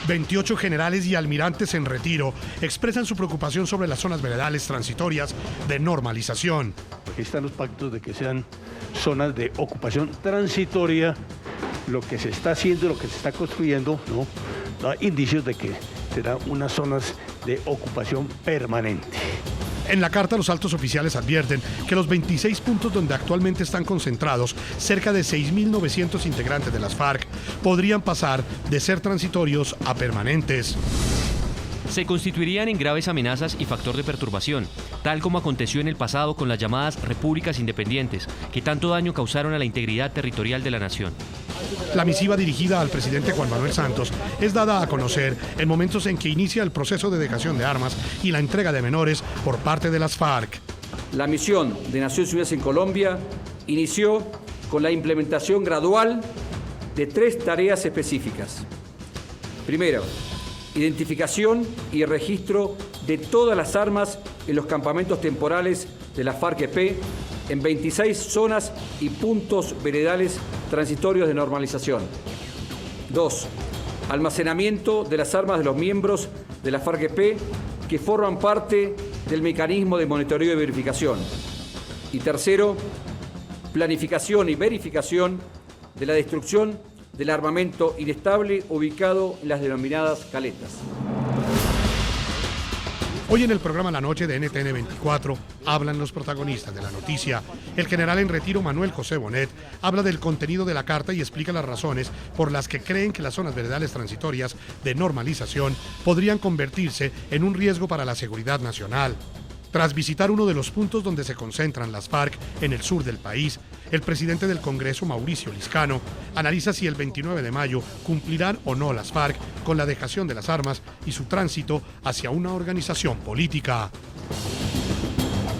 28 generales y almirantes en retiro expresan su preocupación sobre las zonas veredales transitorias de normalización. Aquí están los pactos de que sean zonas de ocupación transitoria. Lo que se está haciendo, lo que se está construyendo, ¿no?, da indicios de que serán unas zonas de ocupación permanente. En la carta, los altos oficiales advierten que los 26 puntos donde actualmente están concentrados cerca de 6.900 integrantes de las FARC podrían pasar de ser transitorios a permanentes. Se constituirían en graves amenazas y factor de perturbación, tal como aconteció en el pasado con las llamadas repúblicas independientes, que tanto daño causaron a la integridad territorial de la nación. La misiva dirigida al presidente Juan Manuel Santos es dada a conocer en momentos en que inicia el proceso de dejación de armas y la entrega de menores por parte de las FARC. La misión de Naciones Unidas en Colombia inició con la implementación gradual de 3 tareas específicas. Primero, identificación y registro de todas las armas en los campamentos temporales de la FARC-EP en 26 zonas y puntos veredales transitorios de normalización. 2. Almacenamiento de las armas de los miembros de la FARC-EP que forman parte del mecanismo de monitoreo y verificación. Y tercero, planificación y verificación de la destrucción del armamento inestable ubicado en las denominadas caletas. Hoy en el programa La Noche de NTN 24 hablan los protagonistas de la noticia. El general en retiro Manuel José Bonet habla del contenido de la carta y explica las razones por las que creen que las zonas veredales transitorias de normalización podrían convertirse en un riesgo para la seguridad nacional. Tras visitar uno de los puntos donde se concentran las FARC en el sur del país, el presidente del Congreso, Mauricio Liscano, analiza si el 29 de mayo cumplirán o no las FARC con la dejación de las armas y su tránsito hacia una organización política.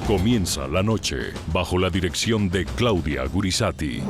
Comienza la noche bajo la dirección de Claudia Gurizati.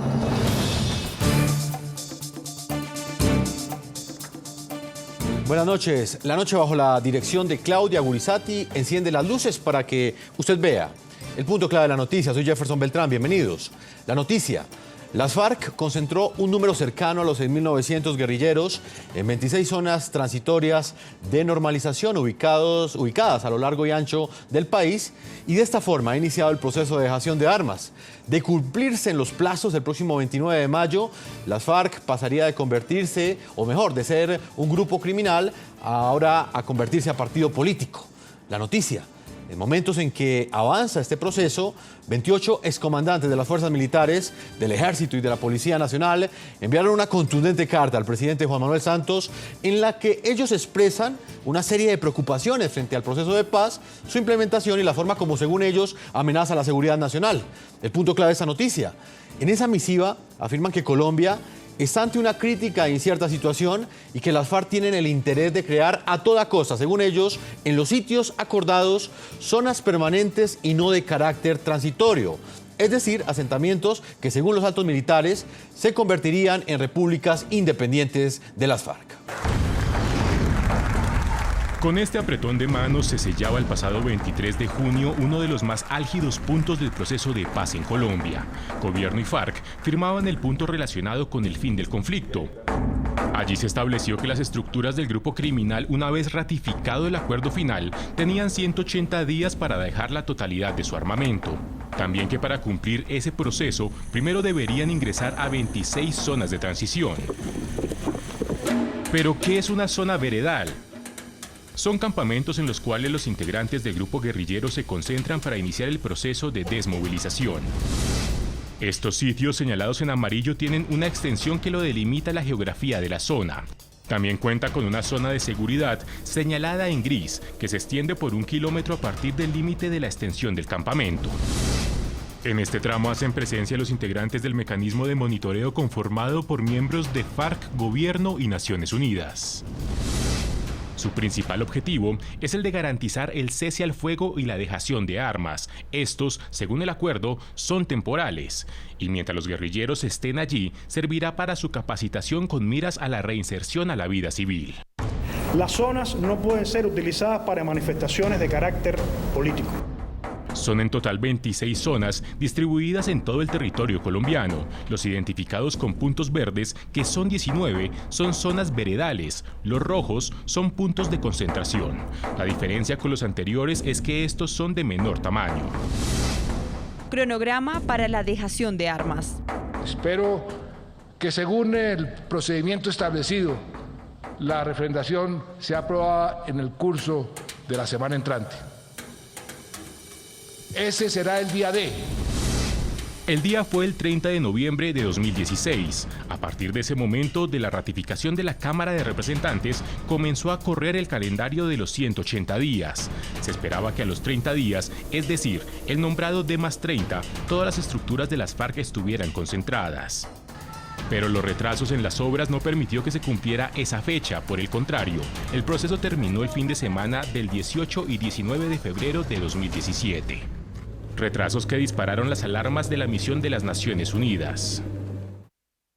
Buenas noches. La noche bajo la dirección de Claudia Gurizati enciende las luces para que usted vea el punto clave de la noticia. Soy Jefferson Beltrán, bienvenidos. La noticia: las FARC concentró un número cercano a los 6.900 guerrilleros en 26 zonas transitorias de normalización ubicadas a lo largo y ancho del país, y de esta forma ha iniciado el proceso de dejación de armas. De cumplirse en los plazos del próximo 29 de mayo, las FARC pasaría de convertirse, o mejor, de ser un grupo criminal, ahora a convertirse a partido político. La noticia: en momentos en que avanza este proceso, 28 excomandantes de las fuerzas militares, del Ejército y de la Policía Nacional enviaron una contundente carta al presidente Juan Manuel Santos en la que ellos expresan una serie de preocupaciones frente al proceso de paz, su implementación y la forma como, según ellos, amenaza la seguridad nacional. El punto clave de esta noticia: en esa misiva afirman que Colombia está ante una crítica e incierta situación y que las FARC tienen el interés de crear a toda costa, según ellos, en los sitios acordados, zonas permanentes y no de carácter transitorio. Es decir, asentamientos que, según los altos militares, se convertirían en repúblicas independientes de las FARC. Con este apretón de manos se sellaba el pasado 23 de junio uno de los más álgidos puntos del proceso de paz en Colombia. Gobierno y FARC firmaban el punto relacionado con el fin del conflicto. Allí se estableció que las estructuras del grupo criminal, una vez ratificado el acuerdo final, tenían 180 días para dejar la totalidad de su armamento. También que para cumplir ese proceso, primero deberían ingresar a 26 zonas de transición. ¿Pero qué es una zona veredal? Son campamentos en los cuales los integrantes del grupo guerrillero se concentran para iniciar el proceso de desmovilización. Estos sitios señalados en amarillo tienen una extensión que lo delimita la geografía de la zona. También cuenta con una zona de seguridad señalada en gris, que se extiende por 1 kilómetro a partir del límite de la extensión del campamento. En este tramo hacen presencia los integrantes del mecanismo de monitoreo conformado por miembros de FARC, Gobierno y Naciones Unidas. Su principal objetivo es el de garantizar el cese al fuego y la dejación de armas. Estos, según el acuerdo, son temporales. Y mientras los guerrilleros estén allí, servirá para su capacitación con miras a la reinserción a la vida civil. Las zonas no pueden ser utilizadas para manifestaciones de carácter político. Son en total 26 zonas distribuidas en todo el territorio colombiano. Los identificados con puntos verdes, que son 19, son zonas veredales. Los rojos son puntos de concentración. La diferencia con los anteriores es que estos son de menor tamaño. Cronograma para la dejación de armas. Espero que según el procedimiento establecido, la refrendación sea aprobada en el curso de la semana entrante. Ese será el día D. El día fue el 30 de noviembre de 2016. A partir de ese momento, de la ratificación de la Cámara de Representantes, comenzó a correr el calendario de los 180 días. Se esperaba que a los 30 días, es decir, el nombrado D+30, todas las estructuras de las FARC estuvieran concentradas. Pero los retrasos en las obras no permitió que se cumpliera esa fecha. Por el contrario, el proceso terminó el fin de semana del 18 y 19 de febrero de 2017. Retrasos que dispararon las alarmas de la misión de las Naciones Unidas.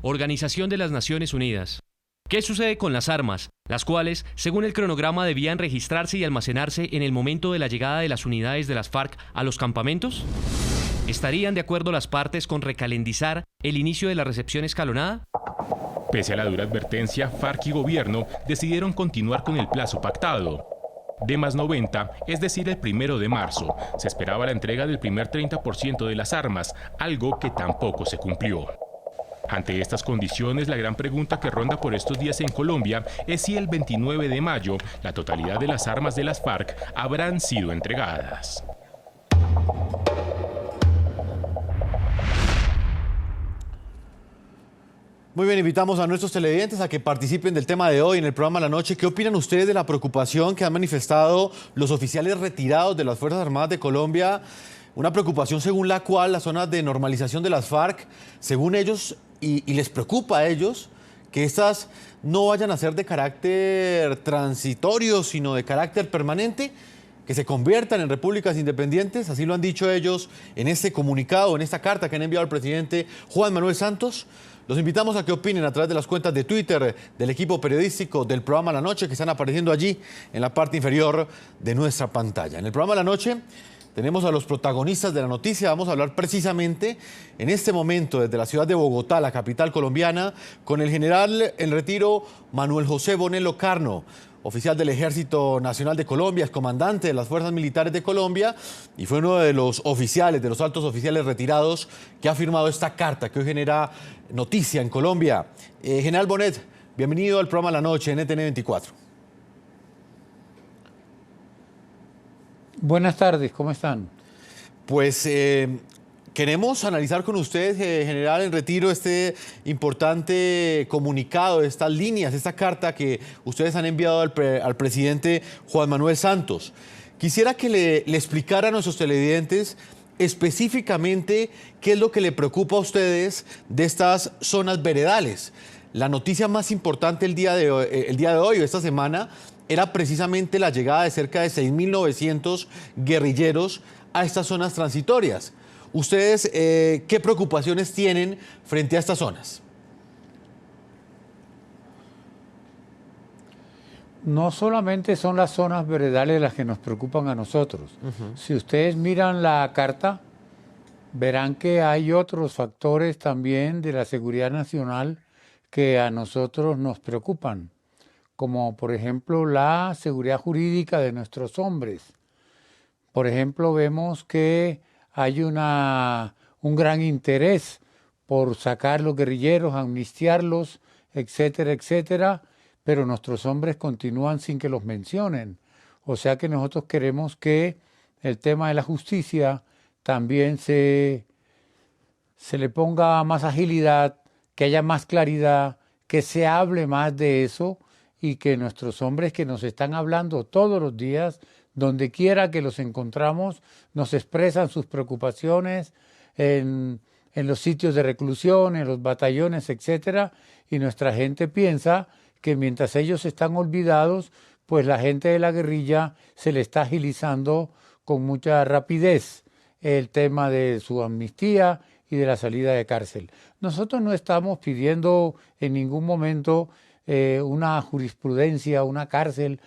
Organización de las Naciones Unidas. ¿Qué sucede con las armas, las cuales, según el cronograma, debían registrarse y almacenarse en el momento de la llegada de las unidades de las FARC a los campamentos? ¿Estarían de acuerdo las partes con recalendizar el inicio de la recepción escalonada? Pese a la dura advertencia, FARC y gobierno decidieron continuar con el plazo pactado. D+90, es decir, el 1 de marzo, se esperaba la entrega del primer 30% de las armas, algo que tampoco se cumplió. Ante estas condiciones, la gran pregunta que ronda por estos días en Colombia es si el 29 de mayo la totalidad de las armas de las FARC habrán sido entregadas. Muy bien, invitamos a nuestros televidentes a que participen del tema de hoy en el programa La Noche. ¿Qué opinan ustedes de la preocupación que han manifestado los oficiales retirados de las Fuerzas Armadas de Colombia? Una preocupación según la cual las zonas de normalización de las FARC, según ellos, y les preocupa a ellos, que estas no vayan a ser de carácter transitorio, sino de carácter permanente, que se conviertan en repúblicas independientes. Así lo han dicho ellos en este comunicado, en esta carta que han enviado al presidente Juan Manuel Santos. Los invitamos a que opinen a través de las cuentas de Twitter del equipo periodístico del programa La Noche, que están apareciendo allí en la parte inferior de nuestra pantalla. En el programa La Noche tenemos a los protagonistas de la noticia. Vamos a hablar precisamente en este momento desde la ciudad de Bogotá, la capital colombiana, con el general en retiro Manuel José Bonet Locarno, oficial del Ejército Nacional de Colombia, es comandante de las Fuerzas Militares de Colombia y fue uno de los oficiales, de los altos oficiales retirados que ha firmado esta carta que hoy genera noticia en Colombia. General Bonet, bienvenido al programa La Noche en NTN 24. Buenas tardes, ¿cómo están? Pues queremos analizar con usted, general en retiro, este importante comunicado, estas líneas, esta carta que ustedes han enviado al presidente Juan Manuel Santos. Quisiera que le explicara a nuestros televidentes específicamente qué es lo que le preocupa a ustedes de estas zonas veredales. La noticia más importante el día de hoy o esta semana era precisamente la llegada de cerca de 6.900 guerrilleros a estas zonas transitorias. ¿Ustedes qué preocupaciones tienen frente a estas zonas? No solamente son las zonas veredales las que nos preocupan a nosotros. Si ustedes miran la carta, verán que hay otros factores también de la seguridad nacional que a nosotros nos preocupan, como por ejemplo la seguridad jurídica de nuestros hombres. Por ejemplo, vemos que hay un gran interés por sacar los guerrilleros, amnistiarlos, etcétera, etcétera, pero nuestros hombres continúan sin que los mencionen. O sea que nosotros queremos que el tema de la justicia también se le ponga más agilidad, que haya más claridad, que se hable más de eso y que nuestros hombres que nos están hablando todos los días, donde quiera que los encontramos, nos expresan sus preocupaciones en los sitios de reclusión, en los batallones, etcétera, y nuestra gente piensa que mientras ellos están olvidados, pues la gente de la guerrilla se le está agilizando con mucha rapidez el tema de su amnistía y de la salida de cárcel. Nosotros no estamos pidiendo en ningún momento una jurisprudencia, una cárcel,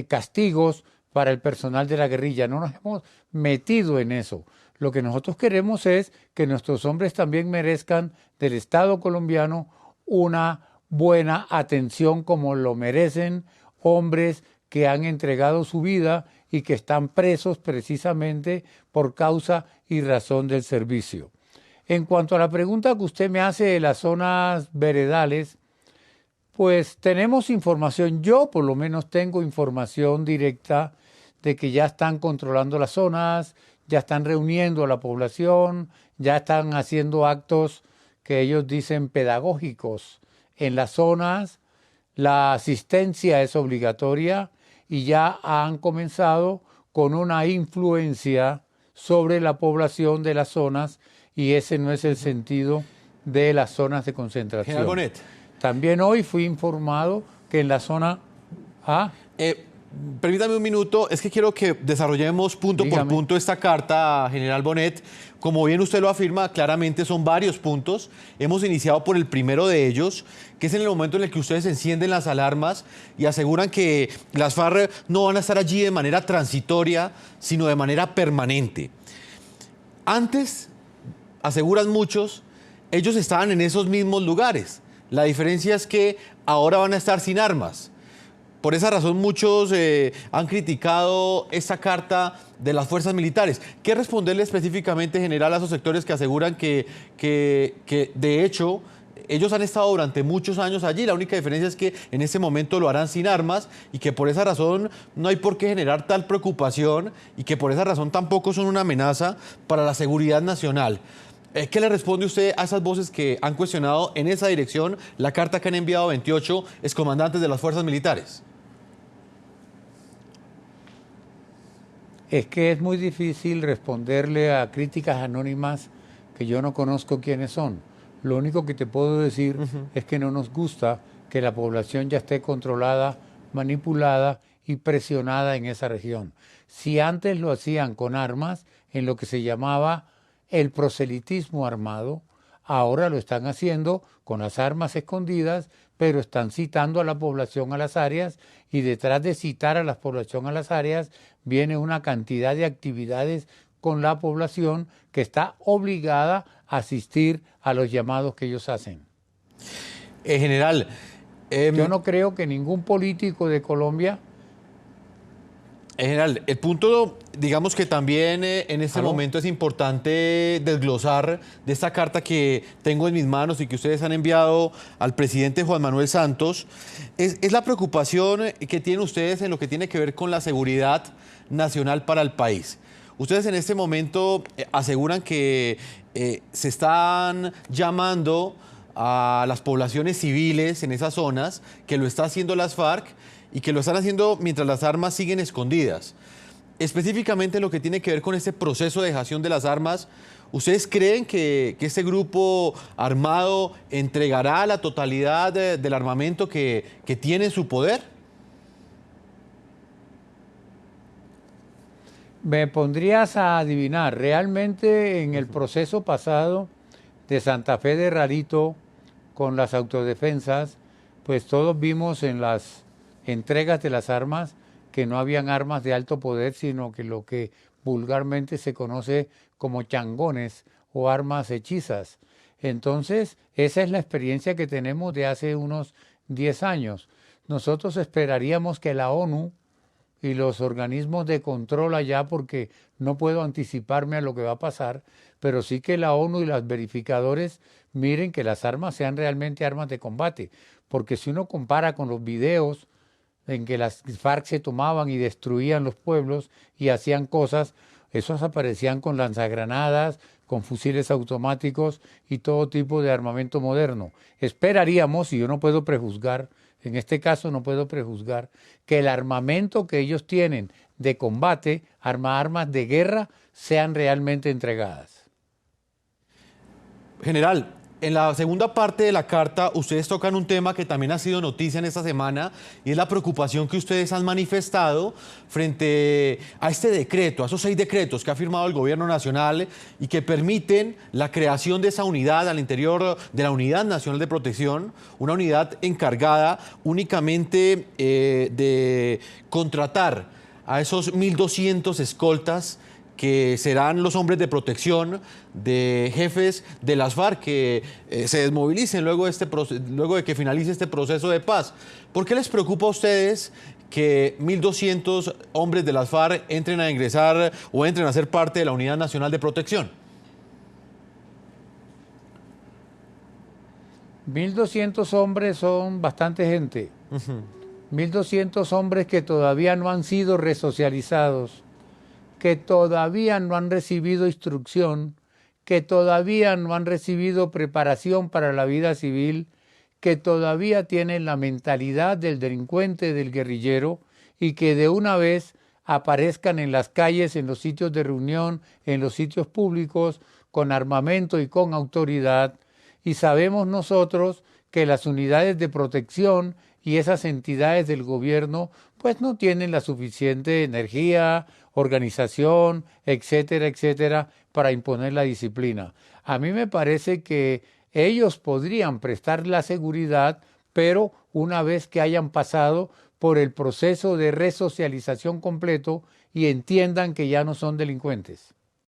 castigos para el personal de la guerrilla. No nos hemos metido en eso. Lo que nosotros queremos es que nuestros hombres también merezcan del Estado colombiano una buena atención como lo merecen hombres que han entregado su vida y que están presos precisamente por causa y razón del servicio. En cuanto a la pregunta que usted me hace de las zonas veredales, pues tenemos información, yo por lo menos tengo información directa de que ya están controlando las zonas, ya están reuniendo a la población, ya están haciendo actos que ellos dicen pedagógicos en las zonas, la asistencia es obligatoria y ya han comenzado con una influencia sobre la población de las zonas y ese no es el sentido de las zonas de concentración. General Bonet. También hoy fui informado que en la zona A... Permítame un minuto, es que quiero que desarrollemos punto por punto esta carta, General Bonet. Como bien usted lo afirma, claramente son varios puntos. Hemos iniciado por el primero de ellos, que es en el momento en el que ustedes encienden las alarmas y aseguran que las FARC no van a estar allí de manera transitoria, sino de manera permanente. Antes, aseguran muchos, ellos estaban en esos mismos lugares. La diferencia es que ahora van a estar sin armas. Por esa razón muchos han criticado esta carta de las fuerzas militares. ¿Qué responderle específicamente, general, a esos sectores que aseguran que de hecho ellos han estado durante muchos años allí? La única diferencia es que en este momento lo harán sin armas y que por esa razón no hay por qué generar tal preocupación y que por esa razón tampoco son una amenaza para la seguridad nacional. ¿Qué le responde usted a esas voces que han cuestionado en esa dirección la carta que han enviado 28 excomandantes de las fuerzas militares? Es que es muy difícil responderle a críticas anónimas que yo no conozco quiénes son. Lo único que te puedo decir es que no nos gusta que la población ya esté controlada, manipulada y presionada en esa región. Si antes lo hacían con armas, en lo que se llamaba el proselitismo armado, ahora lo están haciendo con las armas escondidas, pero están citando a la población a las áreas y detrás de citar a la población a las áreas viene una cantidad de actividades con la población que está obligada a asistir a los llamados que ellos hacen. General, yo no creo que ningún político de Colombia... General, el punto, digamos que también en este momento es importante desglosar de esta carta que tengo en mis manos y que ustedes han enviado al presidente Juan Manuel Santos, es la preocupación que tienen ustedes en lo que tiene que ver con la seguridad nacional para el país. Ustedes en este momento aseguran que se están llamando a las poblaciones civiles en esas zonas, que lo está haciendo las FARC, y que lo están haciendo mientras las armas siguen escondidas. Específicamente lo que tiene que ver con este proceso de dejación de las armas, ¿ustedes creen que este grupo armado entregará la totalidad del armamento que tiene en su poder? Me pondrías a adivinar. Realmente en el proceso pasado de Santa Fe de Rarito con las autodefensas, pues todos vimos en las entregas de las armas que no habían armas de alto poder, sino que lo que vulgarmente se conoce como changones o armas hechizas. Entonces, esa es la experiencia que tenemos de hace unos 10 años. Nosotros esperaríamos que la ONU y los organismos de control allá, porque no puedo anticiparme a lo que va a pasar, pero sí que la ONU y los verificadores miren que las armas sean realmente armas de combate, porque si uno compara con los videos en que las FARC se tomaban y destruían los pueblos y hacían cosas, esos aparecían con lanzagranadas, con fusiles automáticos y todo tipo de armamento moderno. Esperaríamos, y yo no puedo prejuzgar, en este caso no puedo prejuzgar, que el armamento que ellos tienen de combate, armas de guerra, sean realmente entregadas. General, en la segunda parte de la carta, ustedes tocan un tema que también ha sido noticia en esta semana y es la preocupación que ustedes han manifestado frente a este decreto, a esos 6 decretos que ha firmado el gobierno nacional y que permiten la creación de esa unidad al interior de la Unidad Nacional de Protección, una unidad encargada únicamente de contratar a esos 1.200 escoltas que serán los hombres de protección de jefes de las FARC que se desmovilicen luego de que finalice este proceso de paz? ¿Por qué les preocupa a ustedes que 1.200 hombres de las FARC entren a ingresar o entren a ser parte de la Unidad Nacional de Protección? 1.200 hombres son bastante gente. 1.200 hombres que todavía no han sido resocializados, que todavía no han recibido instrucción, que todavía no han recibido preparación para la vida civil, que todavía tienen la mentalidad del delincuente, del guerrillero, y que de una vez aparezcan en las calles, en los sitios de reunión, en los sitios públicos, con armamento y con autoridad. Y sabemos nosotros que las unidades de protección y esas entidades del gobierno pues no tienen la suficiente energía, organización, etcétera, etcétera, para imponer la disciplina. A mí me parece que ellos podrían prestar la seguridad, pero una vez que hayan pasado por el proceso de resocialización completo y entiendan que ya no son delincuentes.